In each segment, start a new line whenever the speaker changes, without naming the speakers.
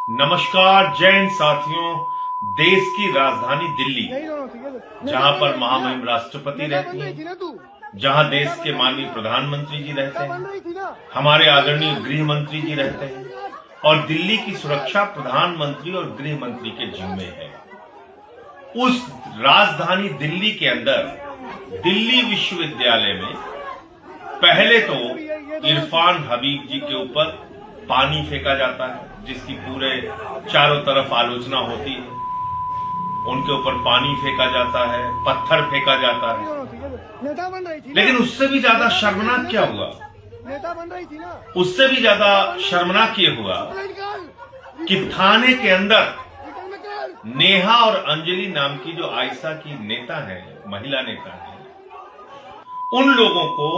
नमस्कार जय हिंद साथियों। देश की राजधानी दिल्ली, जहां पर महामहिम राष्ट्रपति रहती हैं, जहां देश के माननीय प्रधानमंत्री जी रहते हैं, हमारे आदरणीय गृह मंत्री जी रहते हैं और दिल्ली की सुरक्षा प्रधानमंत्री और गृह मंत्री के जिम्मे है। उस राजधानी दिल्ली के अंदर दिल्ली विश्वविद्यालय में पहले तो इरफान हबीब जी के ऊपर पानी फेंका जाता है, जिसकी पूरे चारों तरफ आलोचना होती है। उनके ऊपर पानी फेंका जाता है, पत्थर फेंका जाता है। लेकिन उससे भी ज्यादा शर्मनाक क्या हुआ, उससे भी ज्यादा शर्मनाक ये हुआ कि थाने के अंदर नेहा और अंजलि नाम की जो आयशा की नेता है, महिला नेता है, उन लोगों को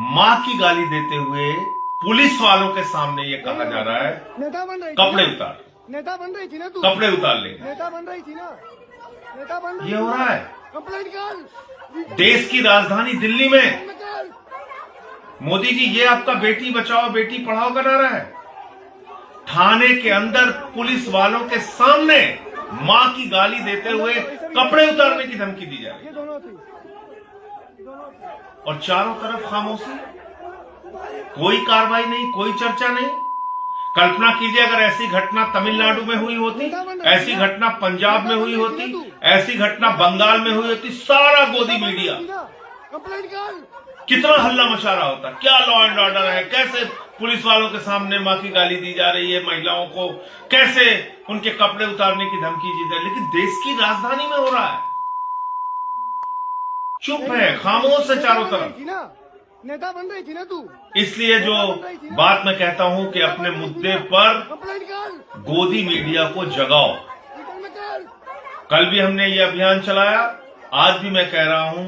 मां की गाली देते हुए पुलिस वालों के सामने ये कहा जा रहा है कपड़े उतार,
नेता बन रही थी ना तू,
कपड़े उतार ले।
नेता बन रही थी ना, नेता बन रही,
ये हो रहा है
कंप्लेंट कर
देश की राजधानी दिल्ली में। मोदी जी, ये आपका बेटी बचाओ बेटी पढ़ाओ का नारा है। थाने के अंदर पुलिस वालों के सामने मां की गाली देते हुए कपड़े उतारने की धमकी दी जा रही है और चारों तरफ खामोशी, कोई कार्रवाई नहीं, कोई चर्चा नहीं। कल्पना कीजिए अगर ऐसी घटना तमिलनाडु में हुई होती, ऐसी घटना पंजाब में हुई होती, ऐसी घटना बंगाल में हुई होती, सारा गोदी मीडिया कितना हल्ला मचा रहा होता। क्या लॉ एंड ऑर्डर है, कैसे पुलिस वालों के सामने मां की गाली दी जा रही है, महिलाओं को कैसे उनके कपड़े उतारने की धमकी दी जा रही है। लेकिन देश की राजधानी में हो रहा है, चुप है, खामोश है चारों तरफ।
नेता बन रही थी ना तू,
इसलिए जो बात मैं कहता हूं कि अपने मुद्दे पर गोदी मीडिया को जगाओ। कल भी हमने ये अभियान चलाया, आज भी मैं कह रहा हूं,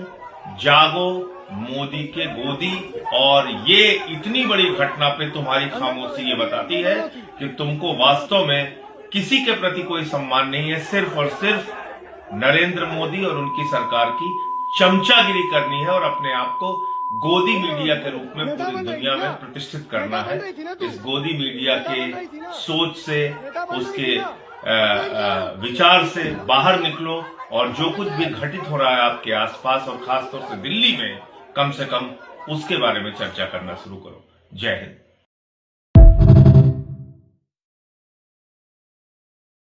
जागो मोदी के गोदी। और ये इतनी बड़ी घटना पे तुम्हारी खामोशी ये बताती है कि तुमको वास्तव में किसी के प्रति कोई सम्मान नहीं है, सिर्फ और सिर्फ नरेंद्र मोदी और उनकी सरकार की चमचागिरी करनी है और अपने आप को गोदी मीडिया के रूप में पूरी दुनिया में प्रतिष्ठित करना है। इस गोदी मीडिया के सोच से, उसके विचार से बाहर निकलो और जो कुछ भी घटित हो रहा है आपके आसपास और खासतौर से दिल्ली में, कम से कम उसके बारे में चर्चा करना शुरू करो। जय हिंद।